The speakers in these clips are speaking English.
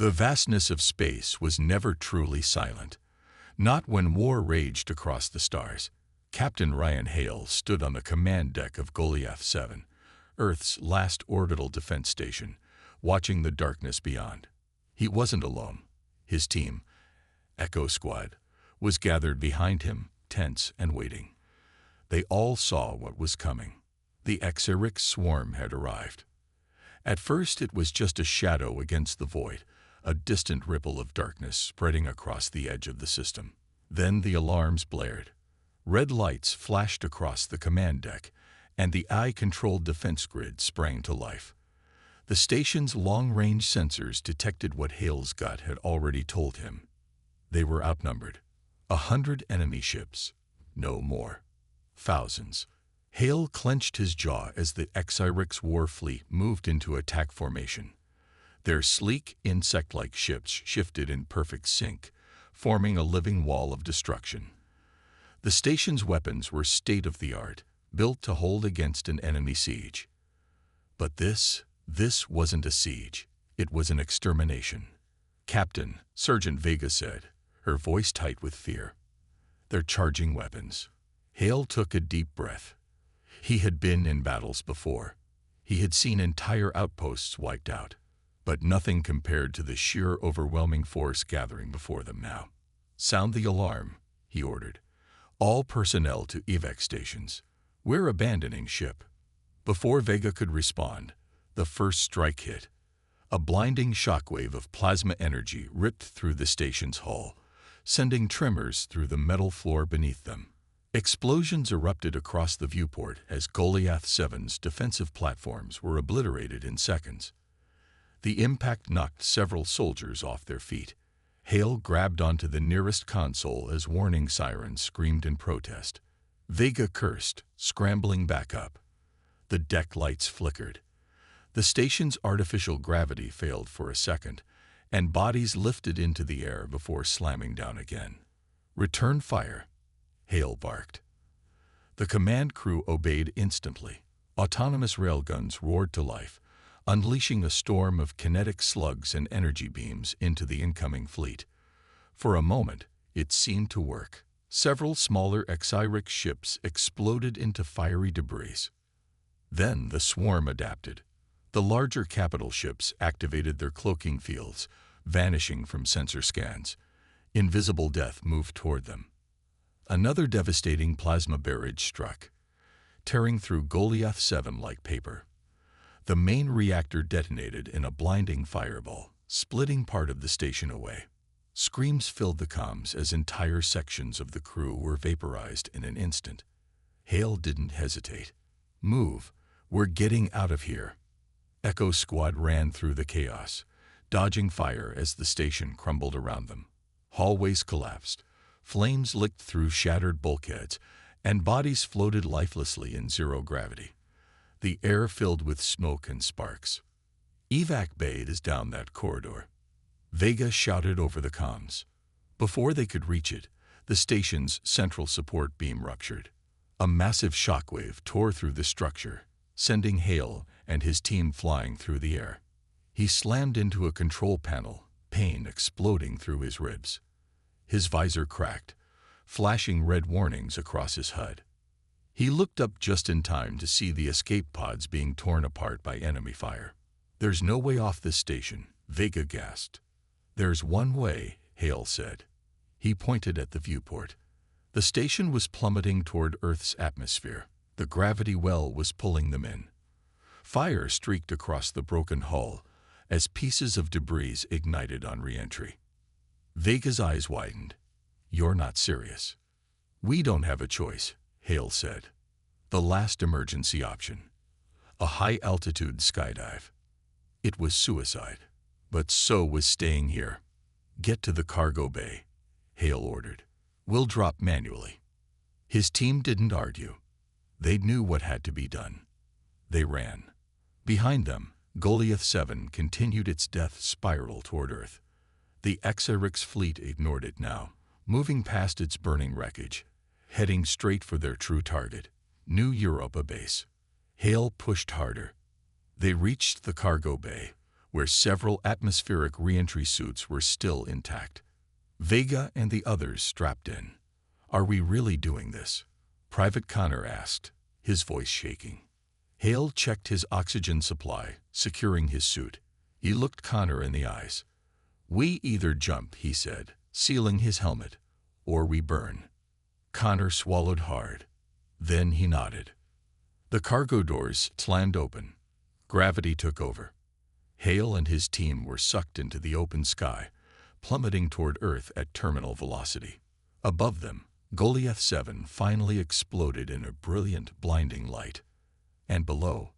The vastness of space was never truly silent. Not when war raged across the stars. Captain Ryan Hale stood on the command deck of Goliath 7, Earth's last orbital defense station, watching the darkness beyond. He wasn't alone. His team, Echo Squad, was gathered behind him, tense and waiting. They all saw what was coming. The HFY swarm had arrived. At first it was just a shadow against the void, a distant ripple of darkness spreading across the edge of the system. Then the alarms blared. Red lights flashed across the command deck, and the eye-controlled defense grid sprang to life. The station's long-range sensors detected what Hale's gut had already told him. They were outnumbered. 100 enemy ships. No more. Thousands. Hale clenched his jaw as the HFY war fleet moved into attack formation. Their sleek, insect-like ships shifted in perfect sync, forming a living wall of destruction. The station's weapons were state-of-the-art, built to hold against an enemy siege. But this wasn't a siege. It was an extermination. "Captain," Sergeant Vega said, her voice tight with fear. "They're charging weapons." Hale took a deep breath. He had been in battles before. He had seen entire outposts wiped out. But nothing compared to the sheer overwhelming force gathering before them now. "Sound the alarm," he ordered. "All personnel to evac stations. We're abandoning ship." Before Vega could respond, the first strike hit. A blinding shockwave of plasma energy ripped through the station's hull, sending tremors through the metal floor beneath them. Explosions erupted across the viewport as Goliath 7's defensive platforms were obliterated in seconds. The impact knocked several soldiers off their feet. Hale grabbed onto the nearest console as warning sirens screamed in protest. Vega cursed, scrambling back up. The deck lights flickered. The station's artificial gravity failed for a second, and bodies lifted into the air before slamming down again. "Return fire," Hale barked. The command crew obeyed instantly. Autonomous railguns roared to life, unleashing a storm of kinetic slugs and energy beams into the incoming fleet. For a moment, it seemed to work. Several smaller HFY ships exploded into fiery debris. Then the swarm adapted. The larger capital ships activated their cloaking fields, vanishing from sensor scans. Invisible death moved toward them. Another devastating plasma barrage struck, tearing through Goliath 7 like paper. The main reactor detonated in a blinding fireball, splitting part of the station away. Screams filled the comms as entire sections of the crew were vaporized in an instant. Hale didn't hesitate. "Move. We're getting out of here." Echo Squad ran through the chaos, dodging fire as the station crumbled around them. Hallways collapsed. Flames licked through shattered bulkheads, and bodies floated lifelessly in zero gravity. The air filled with smoke and sparks. "Evac bay is down that corridor," Vega shouted over the comms. Before they could reach it, the station's central support beam ruptured. A massive shockwave tore through the structure, sending Hale and his team flying through the air. He slammed into a control panel, pain exploding through his ribs. His visor cracked, flashing red warnings across his HUD. He looked up just in time to see the escape pods being torn apart by enemy fire. "There's no way off this station," Vega gasped. "There's one way," Hale said. He pointed at the viewport. The station was plummeting toward Earth's atmosphere. The gravity well was pulling them in. Fire streaked across the broken hull as pieces of debris ignited on re-entry. Vega's eyes widened. "You're not serious." "We don't have a choice," Hale said. "The last emergency option. A high-altitude skydive." It was suicide, but so was staying here. "Get to the cargo bay," Hale ordered. "We'll drop manually." His team didn't argue. They knew what had to be done. They ran. Behind them, Goliath 7 continued its death spiral toward Earth. The HFY fleet ignored it now, moving past its burning wreckage, heading straight for their true target, New Europa base. Hale pushed harder. They reached the cargo bay, where several atmospheric reentry suits were still intact. Vega and the others strapped in. "Are we really doing this?" Private Connor asked, his voice shaking. Hale checked his oxygen supply, securing his suit. He looked Connor in the eyes. "We either jump," he said, sealing his helmet, "or we burn." Connor swallowed hard. Then he nodded. The cargo doors slammed open. Gravity took over. Hale and his team were sucked into the open sky, plummeting toward Earth at terminal velocity. Above them, Goliath 7 finally exploded in a brilliant, blinding light. And below,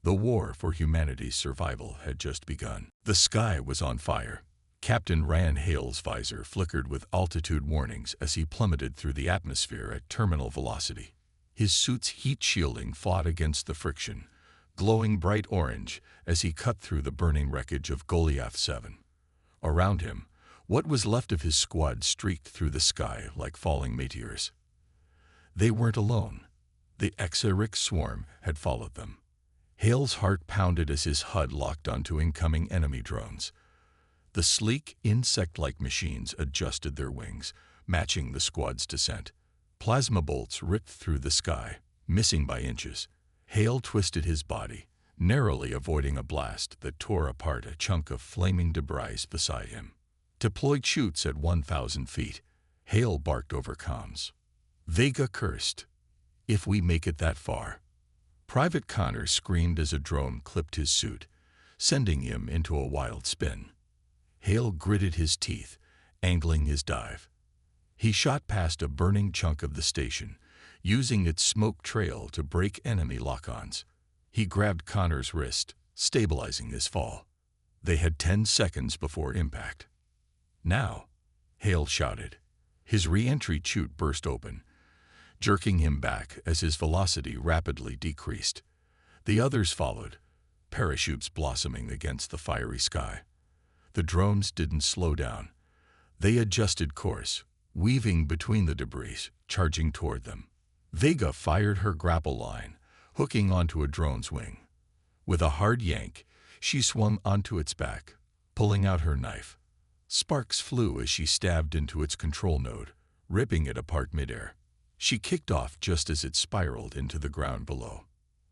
the war for humanity's survival had just begun. The sky was on fire. Captain Ryan Hale's visor flickered with altitude warnings as he plummeted through the atmosphere at terminal velocity. His suit's heat shielding fought against the friction, glowing bright orange as he cut through the burning wreckage of Goliath 7. Around him, what was left of his squad streaked through the sky like falling meteors. They weren't alone. The HFY swarm had followed them. Hale's heart pounded as his HUD locked onto incoming enemy drones. The sleek, insect-like machines adjusted their wings, matching the squad's descent. Plasma bolts ripped through the sky, missing by inches. Hale twisted his body, narrowly avoiding a blast that tore apart a chunk of flaming debris beside him. Deployed chutes at 1,000 feet. Hale barked over comms. Vega cursed. "If we make it that far." Private Connor screamed as a drone clipped his suit, sending him into a wild spin. Hale gritted his teeth, angling his dive. He shot past a burning chunk of the station, using its smoke trail to break enemy lock-ons. He grabbed Connor's wrist, stabilizing his fall. They had 10 seconds before impact. "Now!" Hale shouted. His re-entry chute burst open, jerking him back as his velocity rapidly decreased. The others followed, parachutes blossoming against the fiery sky. The drones didn't slow down. They adjusted course, weaving between the debris, charging toward them. Vega fired her grapple line, hooking onto a drone's wing. With a hard yank, she swung onto its back, pulling out her knife. Sparks flew as she stabbed into its control node, ripping it apart midair. She kicked off just as it spiraled into the ground below.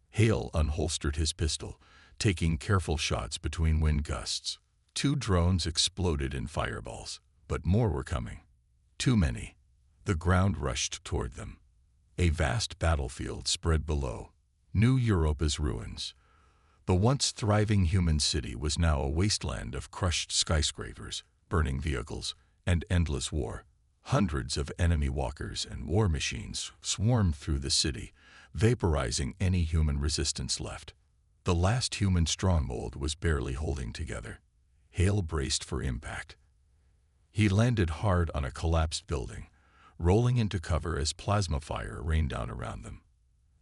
Hale unholstered his pistol, taking careful shots between wind gusts. 2 drones exploded in fireballs, but more were coming. Too many. The ground rushed toward them. A vast battlefield spread below. New Europa's ruins. The once thriving human city was now a wasteland of crushed skyscrapers, burning vehicles, and endless war. Hundreds of enemy walkers and war machines swarmed through the city, vaporizing any human resistance left. The last human stronghold was barely holding together. Hale braced for impact. He landed hard on a collapsed building, rolling into cover as plasma fire rained down around them.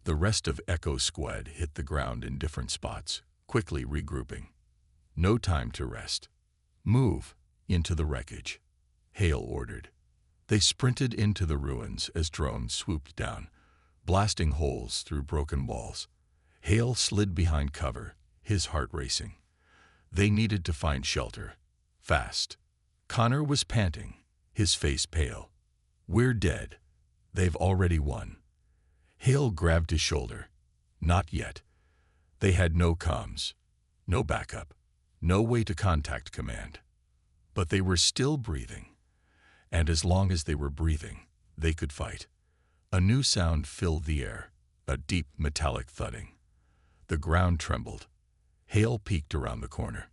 The rest of Echo's squad hit the ground in different spots, quickly regrouping. No time to rest. "Move into the wreckage," Hale ordered. They sprinted into the ruins as drones swooped down, blasting holes through broken walls. Hale slid behind cover, his heart racing. They needed to find shelter, fast. Connor was panting, his face pale. "We're dead. They've already won." Hale grabbed his shoulder. Not yet. They had no comms, no backup, no way to contact command. But they were still breathing. And as long as they were breathing, they could fight. A new sound filled the air, a deep metallic thudding. The ground trembled. Hale peeked around the corner.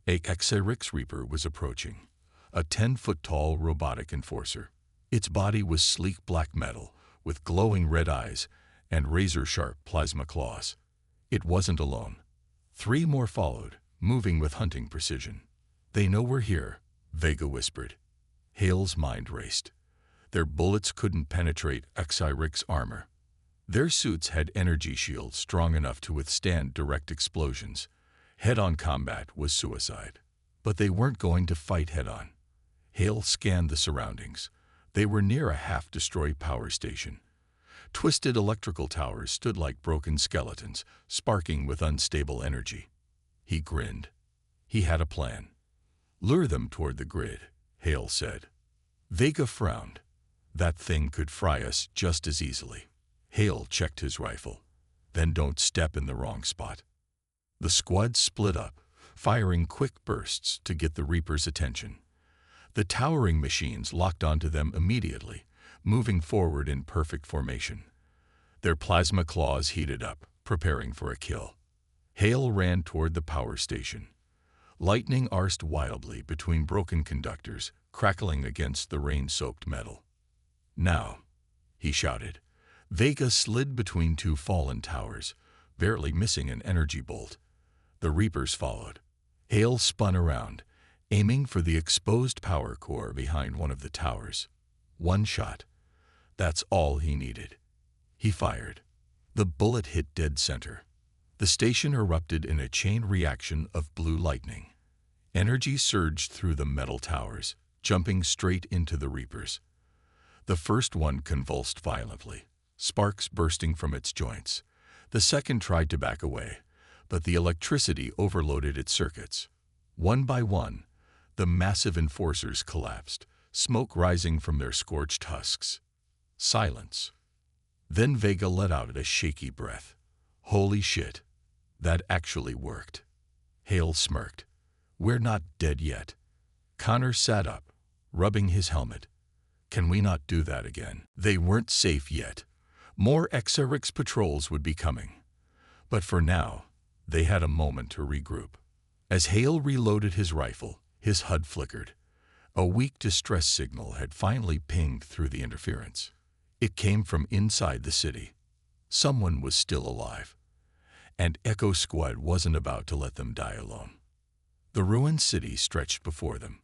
A HFY Reaper was approaching, a 10-foot-tall robotic enforcer. Its body was sleek black metal, with glowing red eyes and razor-sharp plasma claws. It wasn't alone. 3 more followed, moving with hunting precision. "They know we're here," Vega whispered. Hale's mind raced. Their bullets couldn't penetrate HFY's armor. Their suits had energy shields strong enough to withstand direct explosions. Head-on combat was suicide. But they weren't going to fight head-on. Hale scanned the surroundings. They were near a half-destroyed power station. Twisted electrical towers stood like broken skeletons, sparking with unstable energy. He grinned. He had a plan. "Lure them toward the grid," Hale said. Vega frowned. "That thing could fry us just as easily." Hale checked his rifle. "Then don't step in the wrong spot." The squad split up, firing quick bursts to get the Reapers' attention. The towering machines locked onto them immediately, moving forward in perfect formation. Their plasma claws heated up, preparing for a kill. Hale ran toward the power station. Lightning arced wildly between broken conductors, crackling against the rain-soaked metal. "Now," he shouted. Vega slid between two fallen towers, barely missing an energy bolt. The Reapers followed. Hale spun around, aiming for the exposed power core behind one of the towers. One shot. That's all he needed. He fired. The bullet hit dead center. The station erupted in a chain reaction of blue lightning. Energy surged through the metal towers, jumping straight into the Reapers. The first one convulsed violently, sparks bursting from its joints. The second tried to back away, but the electricity overloaded its circuits. One by one, the massive enforcers collapsed, smoke rising from their scorched husks. Silence. Then Vega let out a shaky breath. "Holy shit, that actually worked." Hale smirked. "We're not dead yet." Connor sat up, rubbing his helmet. "Can we not do that again?" They weren't safe yet. More Exarix patrols would be coming. But for now, they had a moment to regroup. As Hale reloaded his rifle, his HUD flickered. A weak distress signal had finally pinged through the interference. It came from inside the city. Someone was still alive. And Echo Squad wasn't about to let them die alone. The ruined city stretched before them,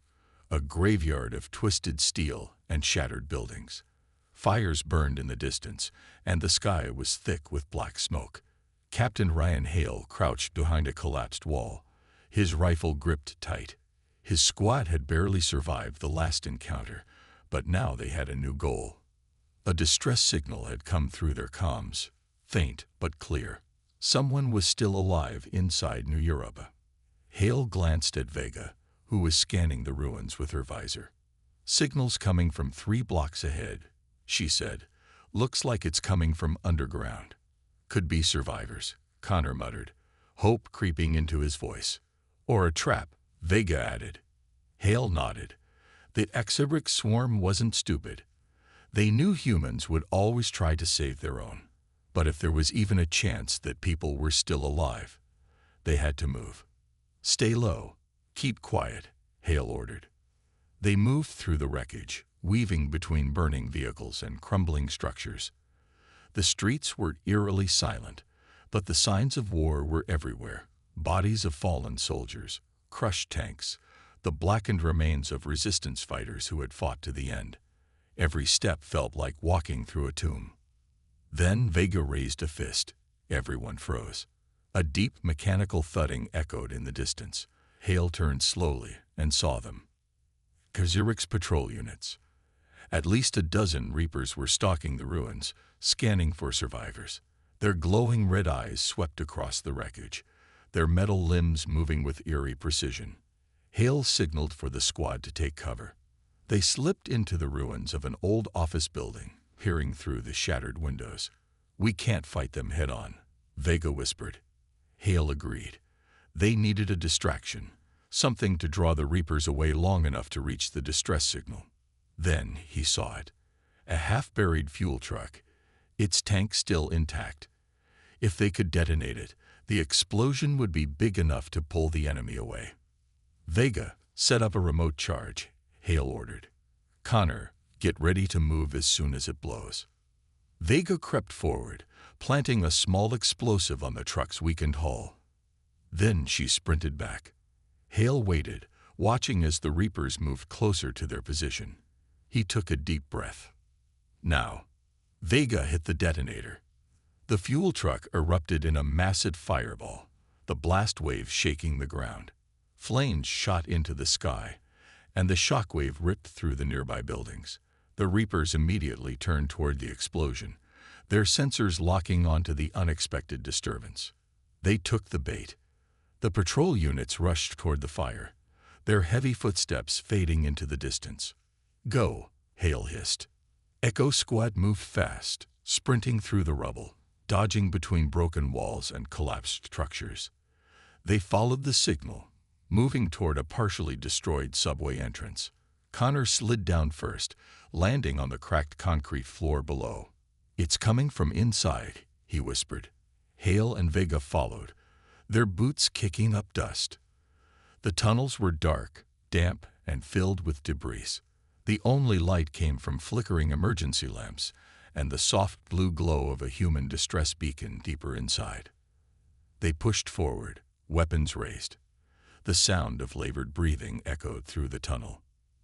a graveyard of twisted steel and shattered buildings. Fires burned in the distance, and the sky was thick with black smoke. Captain Ryan Hale crouched behind a collapsed wall, his rifle gripped tight. His squad had barely survived the last encounter, but now they had a new goal. A distress signal had come through their comms, faint but clear. Someone was still alive inside New Europa. Hale glanced at Vega, who was scanning the ruins with her visor. "Signals coming from 3 blocks ahead," she said. "Looks like it's coming from underground." "Could be survivors," Connor muttered, hope creeping into his voice. "Or a trap," Vega added. Hale nodded. The Exarix swarm wasn't stupid. They knew humans would always try to save their own. But if there was even a chance that people were still alive, they had to move. "Stay low. Keep quiet," Hale ordered. They moved through the wreckage, weaving between burning vehicles and crumbling structures. The streets were eerily silent, but the signs of war were everywhere. Bodies of fallen soldiers, crushed tanks, the blackened remains of resistance fighters who had fought to the end. Every step felt like walking through a tomb. Then Vega raised a fist. Everyone froze. A deep mechanical thudding echoed in the distance. Hale turned slowly and saw them. Exarix patrol units. At least a dozen Reapers were stalking the ruins, scanning for survivors. Their glowing red eyes swept across the wreckage, their metal limbs moving with eerie precision. Hale signaled for the squad to take cover. They slipped into the ruins of an old office building, peering through the shattered windows. "We can't fight them head-on," Vega whispered. Hale agreed. They needed a distraction, something to draw the Reapers away long enough to reach the distress signal. Then he saw it. A half-buried fuel truck, its tank still intact. If they could detonate it, the explosion would be big enough to pull the enemy away. "Vega, set up a remote charge," Hale ordered. "Connor, get ready to move as soon as it blows." Vega crept forward, planting a small explosive on the truck's weakened hull. Then she sprinted back. Hale waited, watching as the Reapers moved closer to their position. He took a deep breath. Now. Vega hit the detonator. The fuel truck erupted in a massive fireball, the blast wave shaking the ground. Flames shot into the sky, and the shockwave ripped through the nearby buildings. The Reapers immediately turned toward the explosion, their sensors locking onto the unexpected disturbance. They took the bait. The patrol units rushed toward the fire, their heavy footsteps fading into the distance. "Go," Hale hissed. Echo Squad moved fast, sprinting through the rubble, dodging between broken walls and collapsed structures. They followed the signal, moving toward a partially destroyed subway entrance. Connor slid down first, landing on the cracked concrete floor below. "It's coming from inside," he whispered. Hale and Vega followed, their boots kicking up dust. The tunnels were dark, damp, and filled with debris. The only light came from flickering emergency lamps and the soft blue glow of a human distress beacon deeper inside. They pushed forward, weapons raised. The sound of labored breathing echoed through the tunnel.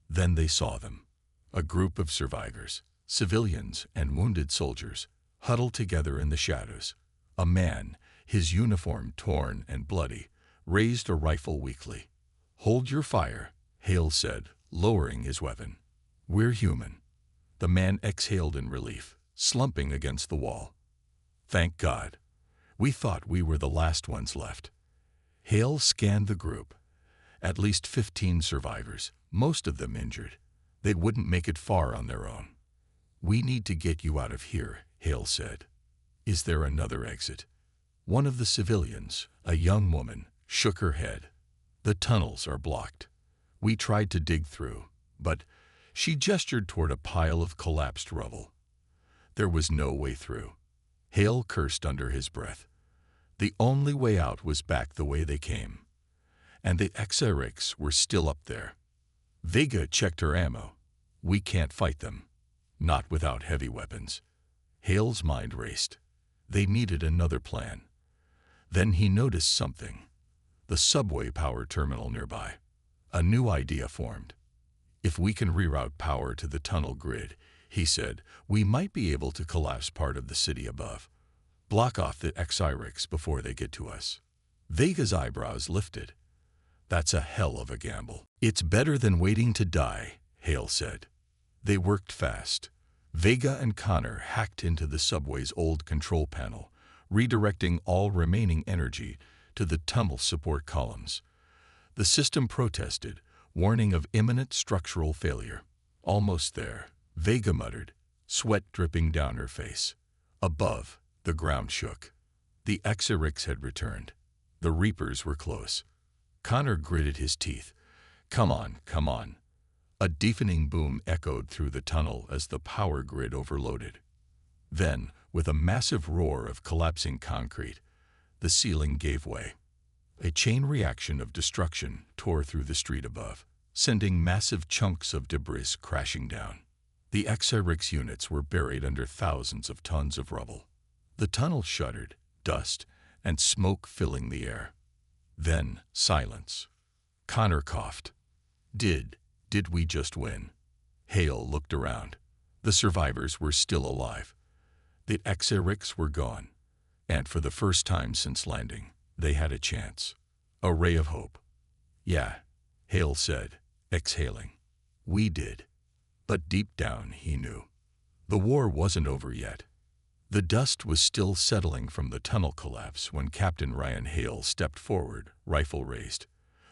Then they saw them, a group of survivors, civilians and wounded soldiers, huddled together in the shadows. A man, his uniform torn and bloody, raised a rifle weakly. "Hold your fire," Hale said, lowering his weapon. "We're human." The man exhaled in relief, slumping against the wall. "Thank God. We thought we were the last ones left." Hale scanned the group. At least 15 survivors, most of them injured. They wouldn't make it far on their own. "We need to get you out of here," Hale said. "Is there another exit?" One of the civilians, a young woman, shook her head. "The tunnels are blocked. We tried to dig through, but—" She gestured toward a pile of collapsed rubble. There was no way through. Hale cursed under his breath. The only way out was back the way they came. And the HFYs were still up there. Vega checked her ammo. "We can't fight them. Not without heavy weapons." Hale's mind raced. They needed another plan. Then he noticed something. The subway power terminal nearby. A new idea formed. "If we can reroute power to the tunnel grid," he said, "we might be able to collapse part of the city above. Block off the HFYs before they get to us." Vega's eyebrows lifted. "That's a hell of a gamble." "It's better than waiting to die," Hale said. They worked fast. Vega and Connor hacked into the subway's old control panel, redirecting all remaining energy to the tunnel support columns. The system protested, warning of imminent structural failure. "Almost there," Vega muttered, sweat dripping down her face. Above, the ground shook. The HFYs had returned. The Reapers were close. Connor gritted his teeth. "Come on, come on." A deafening boom echoed through the tunnel as the power grid overloaded. Then, with a massive roar of collapsing concrete, the ceiling gave way. A chain reaction of destruction tore through the street above, sending massive chunks of debris crashing down. The HFYs units were buried under thousands of tons of rubble. The tunnel shuddered, dust and smoke filling the air. Then silence. Connor coughed. Did we just win?" Hale looked around. The survivors were still alive. The HFYs were gone, and for the first time since landing, they had a chance. A ray of hope. "Yeah," Hale said, exhaling. "We did." But deep down, he knew. The war wasn't over yet. The dust was still settling from the tunnel collapse when Captain Ryan Hale stepped forward, rifle raised.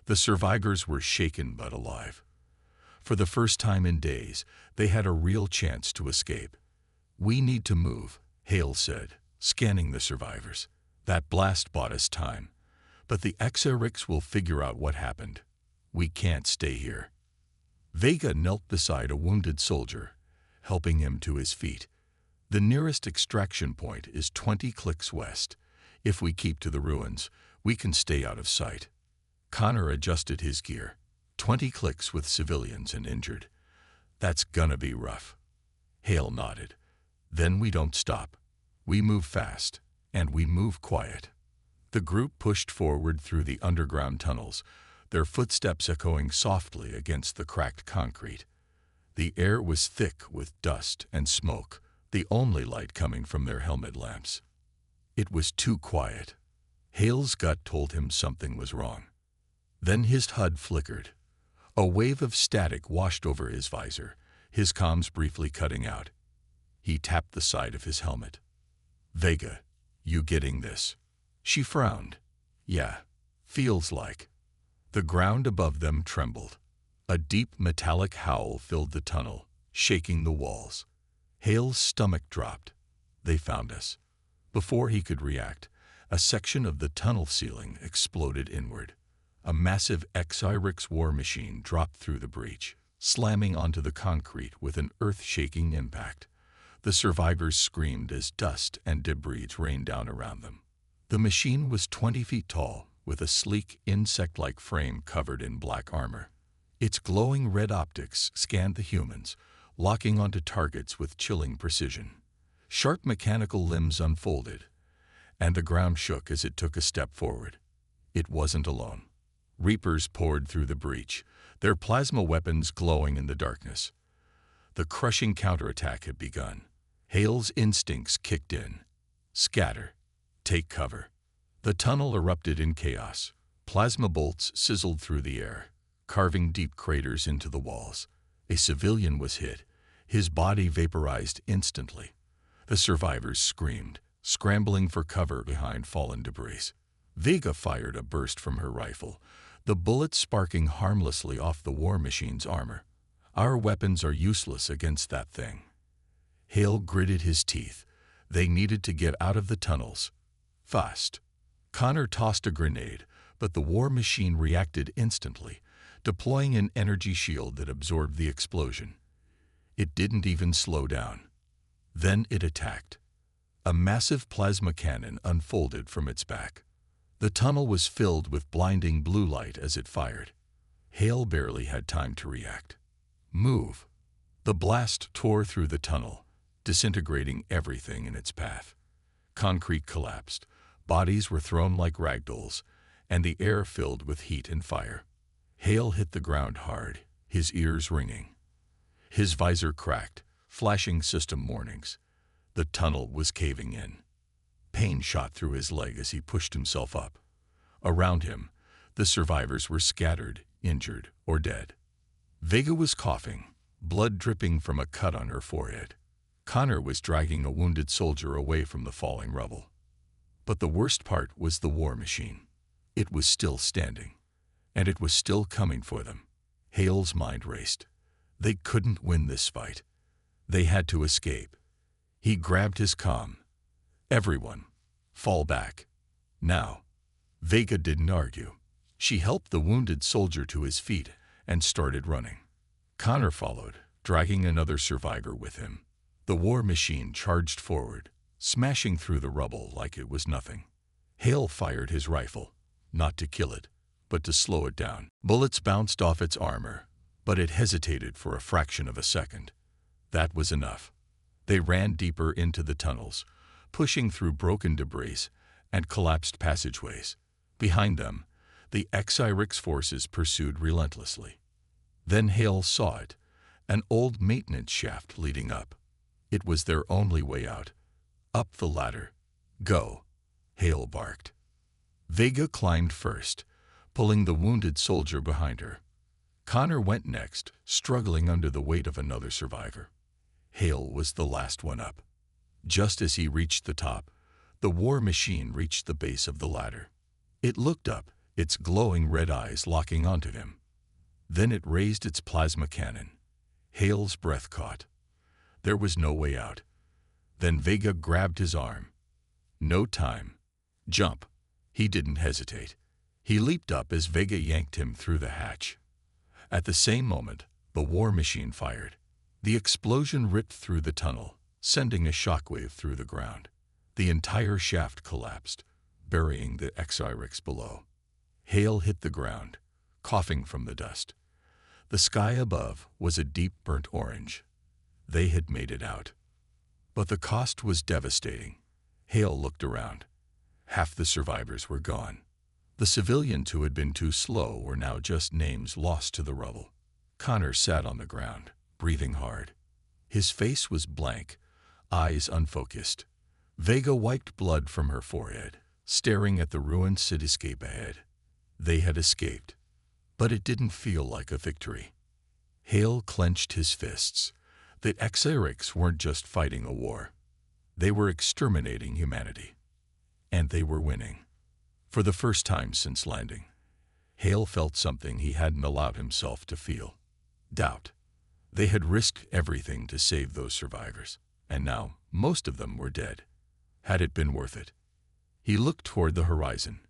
The survivors were shaken but alive. For the first time in days, they had a real chance to escape. "We need to move," Hale said, scanning the survivors. "That blast bought us time, but the HFYs will figure out what happened. We can't stay here." Vega knelt beside a wounded soldier, helping him to his feet. "The nearest extraction point is 20 clicks west. If we keep to the ruins, we can stay out of sight." Connor adjusted his gear. 20 clicks with civilians and injured. "That's gonna be rough." Hale nodded. "Then we don't stop. We move fast, and we move quiet." The group pushed forward through the underground tunnels, their footsteps echoing softly against the cracked concrete. The air was thick with dust and smoke, the only light coming from their helmet lamps. It was too quiet. Hale's gut told him something was wrong. Then his HUD flickered. A wave of static washed over his visor, his comms briefly cutting out. He tapped the side of his helmet. "Vega, you getting this?" She frowned. "Yeah. Feels like. The ground above them trembled. A deep metallic howl filled the tunnel, shaking the walls. Hale's stomach dropped. They found us. Before he could react, a section of the tunnel ceiling exploded inward. A massive HFY war machine dropped through the breach, slamming onto the concrete with an earth-shaking impact. The survivors screamed as dust and debris rained down around them. The machine was 20 feet tall, with a sleek, insect-like frame covered in black armor. Its glowing red optics scanned the humans, locking onto targets with chilling precision. Sharp mechanical limbs unfolded, and the ground shook as it took a step forward. It wasn't alone. Reapers poured through the breach, their plasma weapons glowing in the darkness. The crushing counterattack had begun. Hale's instincts kicked in. Scatter. Take cover. The tunnel erupted in chaos. Plasma bolts sizzled through the air, carving deep craters into the walls. A civilian was hit, his body vaporized instantly. The survivors screamed, scrambling for cover behind fallen debris. Vega fired a burst from her rifle, the bullet sparking harmlessly off the war machine's armor. Our weapons are useless against that thing. Hale gritted his teeth. They needed to get out of the tunnels. Fast. Connor tossed a grenade, but the war machine reacted instantly, deploying an energy shield that absorbed the explosion. It didn't even slow down. Then it attacked. A massive plasma cannon unfolded from its back. The tunnel was filled with blinding blue light as it fired. Hale barely had time to react. Move. The blast tore through the tunnel, disintegrating everything in its path. Concrete collapsed, bodies were thrown like ragdolls, and the air filled with heat and fire. Hale hit the ground hard, his ears ringing. His visor cracked, flashing system warnings. The tunnel was caving in. Pain shot through his leg as he pushed himself up. Around him, the survivors were scattered, injured, or dead. Vega was coughing, blood dripping from a cut on her forehead. Connor was dragging a wounded soldier away from the falling rubble. But the worst part was the war machine. It was still standing, and it was still coming for them. Hale's mind raced. They couldn't win this fight. They had to escape. He grabbed his comm. Everyone, fall back. Now. Vega didn't argue. She helped the wounded soldier to his feet and started running. Connor followed, dragging another survivor with him. The war machine charged forward, smashing through the rubble like it was nothing. Hale fired his rifle, not to kill it, but to slow it down. Bullets bounced off its armor, but it hesitated for a fraction of a second. That was enough. They ran deeper into the tunnels, pushing through broken debris and collapsed passageways. Behind them, the HFY forces pursued relentlessly. Then Hale saw it, an old maintenance shaft leading up. It was their only way out. Up the ladder. Go, Hale barked. Vega climbed first, pulling the wounded soldier behind her. Connor went next, struggling under the weight of another survivor. Hale was the last one up. Just as he reached the top, the war machine reached the base of the ladder. It looked up, its glowing red eyes locking onto him. Then it raised its plasma cannon. Hale's breath caught. There was no way out. Then Vega grabbed his arm. No time. Jump. He didn't hesitate. He leaped up as Vega yanked him through the hatch. At the same moment, the war machine fired. The explosion ripped through the tunnel, sending a shockwave through the ground. The entire shaft collapsed, burying the HFY below. Hale hit the ground, coughing from the dust. The sky above was a deep burnt orange. They had made it out. But the cost was devastating. Hale looked around. Half the survivors were gone. The civilians who had been too slow were now just names lost to the rubble. Connor sat on the ground, breathing hard. His face was blank, eyes unfocused. Vega wiped blood from her forehead, staring at the ruined cityscape ahead. They had escaped, but it didn't feel like a victory. Hale clenched his fists. The HFY weren't just fighting a war. They were exterminating humanity. And they were winning. For the first time since landing, Hale felt something he hadn't allowed himself to feel: doubt. They had risked everything to save those survivors, and now most of them were dead. Had it been worth it? He looked toward the horizon.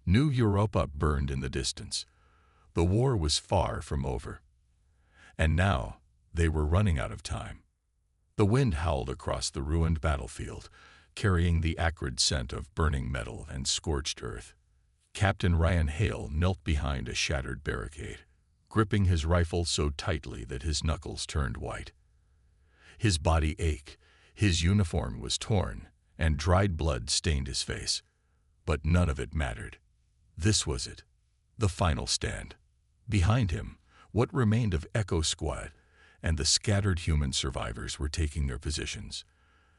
New Europa burned in the distance. The war was far from over. And now they were running out of time. The wind howled across the ruined battlefield, carrying the acrid scent of burning metal and scorched earth. Captain Ryan Hale knelt behind a shattered barricade, gripping his rifle so tightly that his knuckles turned white. His body ached, his uniform was torn, and dried blood stained his face. But none of it mattered. This was it, the final stand. Behind him, what remained of Echo Squad and the scattered human survivors were taking their positions.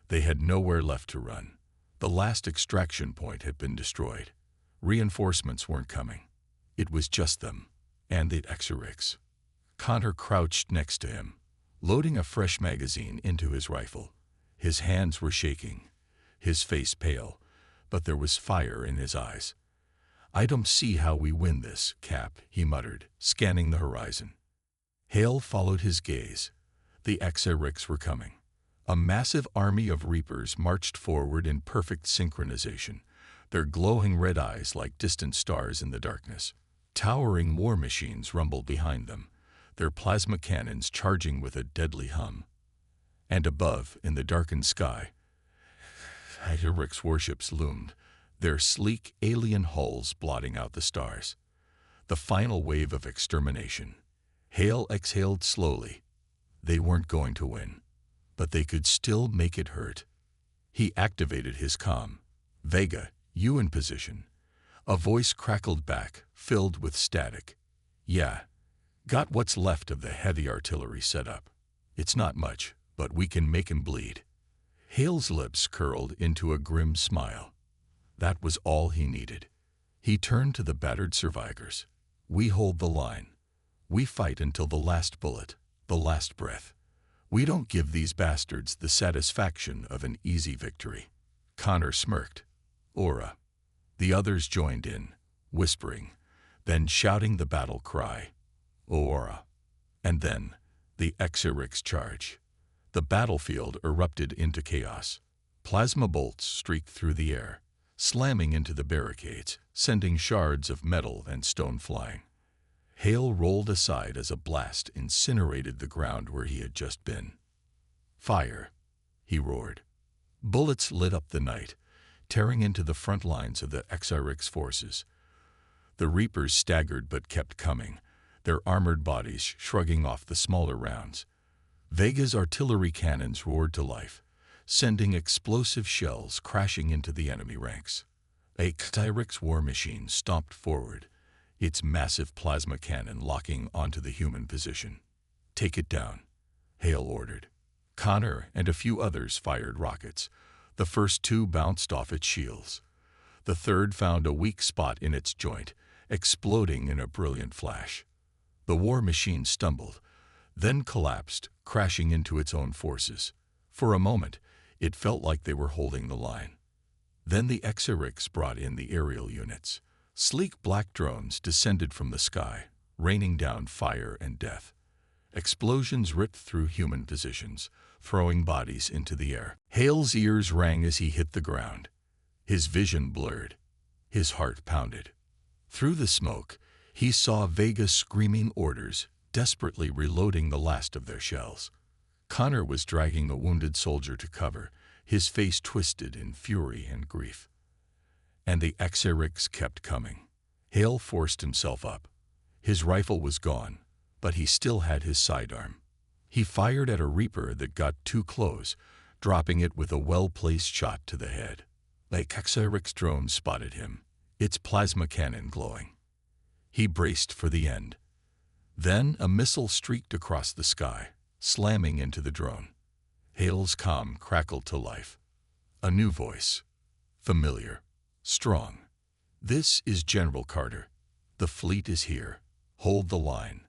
They had nowhere left to run. The last extraction point had been destroyed. Reinforcements weren't coming. It was just them and the HFY. Connor crouched next to him, loading a fresh magazine into his rifle. His hands were shaking, his face pale, but there was fire in his eyes. "I don't see how we win this, Cap," he muttered, scanning the horizon. Hale followed his gaze. The HFY were coming. A massive army of Reapers marched forward in perfect synchronization, their glowing red eyes like distant stars in the darkness. Towering war machines rumbled behind them, their plasma cannons charging with a deadly hum. And above, in the darkened sky, HFY warships loomed, their sleek alien hulls blotting out the stars. The final wave of extermination. Hale exhaled slowly. They weren't going to win, but they could still make it hurt. He activated his comm. "Vega, you in position." A voice crackled back, filled with static. "Yeah. Got what's left of the heavy artillery set up. It's not much, but we can make him bleed." Hale's lips curled into a grim smile. That was all he needed. He turned to the battered survivors. "We hold the line. We fight until the last bullet, the last breath. We don't give these bastards the satisfaction of an easy victory." Connor smirked. "OORAH." The others joined in, whispering, then shouting the battle cry. "OORAH." And then, the HFY charge. The battlefield erupted into chaos. Plasma bolts streaked through the air, slamming into the barricades, sending shards of metal and stone flying. Hale rolled aside as a blast incinerated the ground where he had just been. "Fire!" he roared. Bullets lit up the night, tearing into the front lines of the HFY forces. The Reapers staggered but kept coming, their armored bodies shrugging off the smaller rounds. Vega's artillery cannons roared to life, sending explosive shells crashing into the enemy ranks. A HFY war machine stomped forward, its massive plasma cannon locking onto the human position. "Take it down," Hale ordered. Connor and a few others fired rockets. The first two bounced off its shields. The third found a weak spot in its joint, exploding in a brilliant flash. The war machine stumbled, then collapsed, crashing into its own forces. For a moment, it felt like they were holding the line. Then the HFY brought in the aerial units. Sleek black drones descended from the sky, raining down fire and death. Explosions ripped through human positions, throwing bodies into the air. Hale's ears rang as he hit the ground. His vision blurred. His heart pounded. Through the smoke, he saw Vega screaming orders, desperately reloading the last of their shells. Connor was dragging a wounded soldier to cover, his face twisted in fury and grief. And the HFY kept coming. Hale forced himself up. His rifle was gone, but he still had his sidearm. He fired at a Reaper that got too close, dropping it with a well-placed shot to the head. A HFY drone spotted him, its plasma cannon glowing. He braced for the end. Then a missile streaked across the sky, slamming into the drone. Hale's comm crackled to life. A new voice. Familiar. Strong. "This is General Carter. The fleet is here. Hold the line."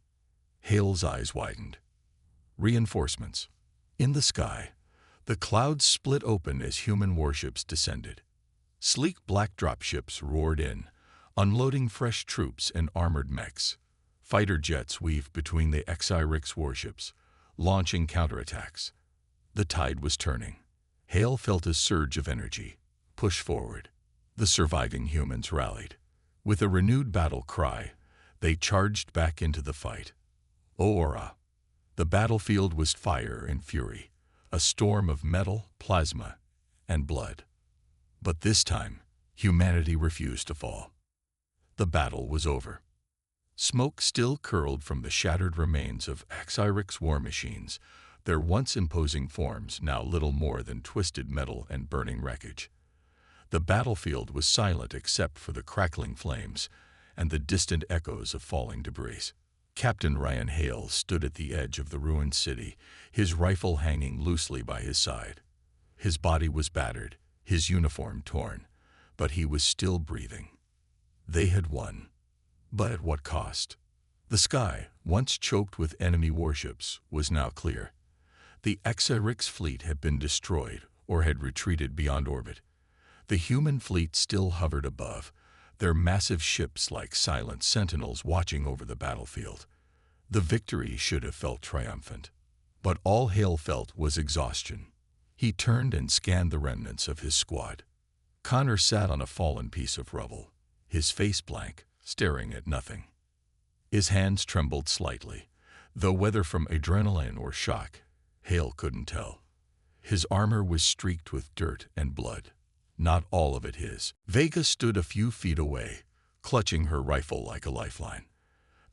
Hale's eyes widened. Reinforcements. In the sky, the clouds split open as human warships descended. Sleek black dropships roared in, unloading fresh troops and armored mechs. Fighter jets weaved between the HFY warships, launching counterattacks. The tide was turning. Hale felt a surge of energy. Push forward. The surviving humans rallied. With a renewed battle cry, they charged back into the fight. OORAH. The battlefield was fire and fury, a storm of metal, plasma, and blood. But this time, humanity refused to fall. The battle was over. Smoke still curled from the shattered remains of HFY's war machines, their once imposing forms now little more than twisted metal and burning wreckage. The battlefield was silent except for the crackling flames and the distant echoes of falling debris. Captain Ryan Hale stood at the edge of the ruined city, his rifle hanging loosely by his side. His body was battered, his uniform torn, but he was still breathing. They had won. But at what cost? The sky, once choked with enemy warships, was now clear. The HFY's fleet had been destroyed or had retreated beyond orbit. The human fleet still hovered above, their massive ships like silent sentinels watching over the battlefield. The victory should have felt triumphant. But all Hale felt was exhaustion. He turned and scanned the remnants of his squad. Connor sat on a fallen piece of rubble, his face blank, staring at nothing. His hands trembled slightly, though whether from adrenaline or shock, Hale couldn't tell. His armor was streaked with dirt and blood, not all of it his. Vega stood a few feet away, clutching her rifle like a lifeline.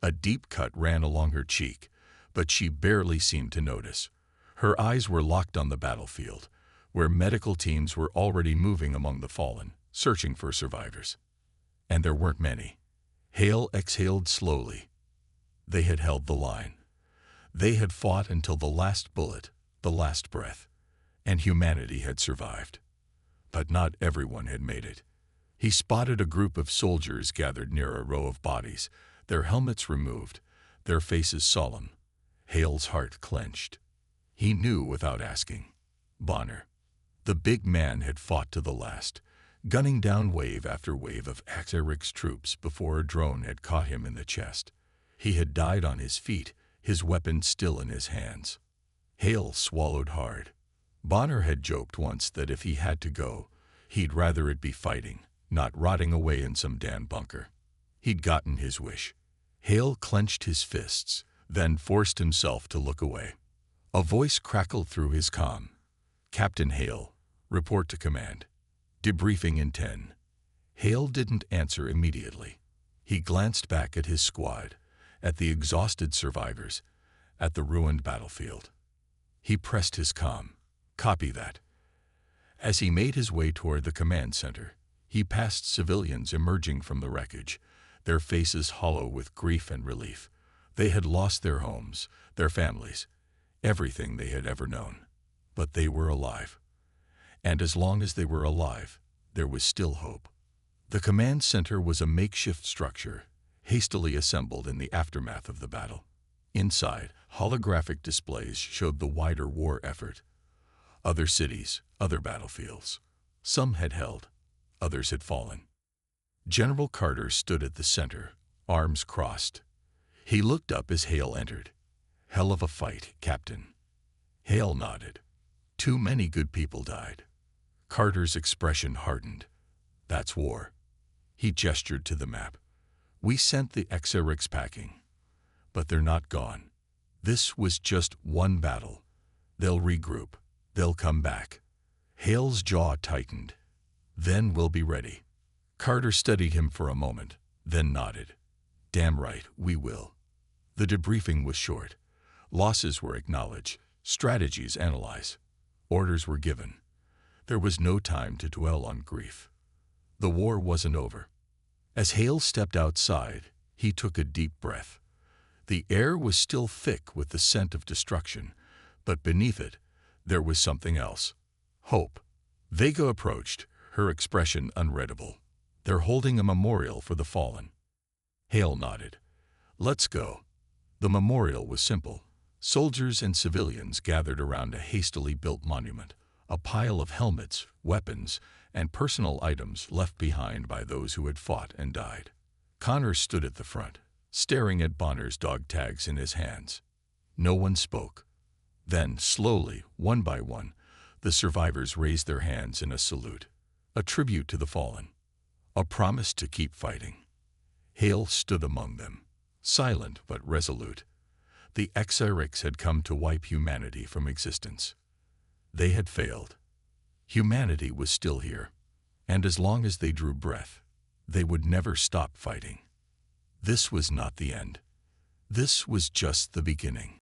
A deep cut ran along her cheek, but she barely seemed to notice. Her eyes were locked on the battlefield, where medical teams were already moving among the fallen, searching for survivors. And there weren't many. Hale exhaled slowly. They had held the line. They had fought until the last bullet, the last breath, and humanity had survived. But not everyone had made it. He spotted a group of soldiers gathered near a row of bodies, their helmets removed, their faces solemn. Hale's heart clenched. He knew without asking. Bonner. The big man had fought to the last, gunning down wave after wave of HFY's troops before a drone had caught him in the chest. He had died on his feet, his weapon still in his hands. Hale swallowed hard. Bonner had joked once that if he had to go, he'd rather it be fighting, not rotting away in some damn bunker. He'd gotten his wish. Hale clenched his fists, then forced himself to look away. A voice crackled through his comm. "Captain Hale, report to command. Debriefing in 10. Hale didn't answer immediately. He glanced back at his squad, at the exhausted survivors, at the ruined battlefield. He pressed his comm. Copy that. As he made his way toward the command center, he passed civilians emerging from the wreckage, their faces hollow with grief and relief. They had lost their homes, their families, everything they had ever known. But they were alive. And as long as they were alive, there was still hope. The command center was a makeshift structure, hastily assembled in the aftermath of the battle. Inside, holographic displays showed the wider war effort. Other cities, other battlefields. Some had held, others had fallen. General Carter stood at the center, arms crossed. He looked up as Hale entered. "Hell of a fight, Captain." Hale nodded. "Too many good people died." Carter's expression hardened. "That's war." He gestured to the map. "We sent the HFY's packing. But they're not gone. This was just one battle. They'll regroup. They'll come back." Hale's jaw tightened. "Then we'll be ready." Carter studied him for a moment, then nodded. "Damn right, we will." The debriefing was short. Losses were acknowledged, strategies analyzed. Orders were given. There was no time to dwell on grief. The war wasn't over. As Hale stepped outside, he took a deep breath. The air was still thick with the scent of destruction, but beneath it, there was something else. Hope. Vega approached, her expression unreadable. "They're holding a memorial for the fallen." Hale nodded. "Let's go." The memorial was simple. Soldiers and civilians gathered around a hastily built monument, a pile of helmets, weapons, and personal items left behind by those who had fought and died. Connor stood at the front, staring at Bonner's dog tags in his hands. No one spoke. Then, slowly, one by one, the survivors raised their hands in a salute, a tribute to the fallen, a promise to keep fighting. Hale stood among them, silent but resolute. The Xerix had come to wipe humanity from existence. They had failed. Humanity was still here, and as long as they drew breath, they would never stop fighting. This was not the end. This was just the beginning.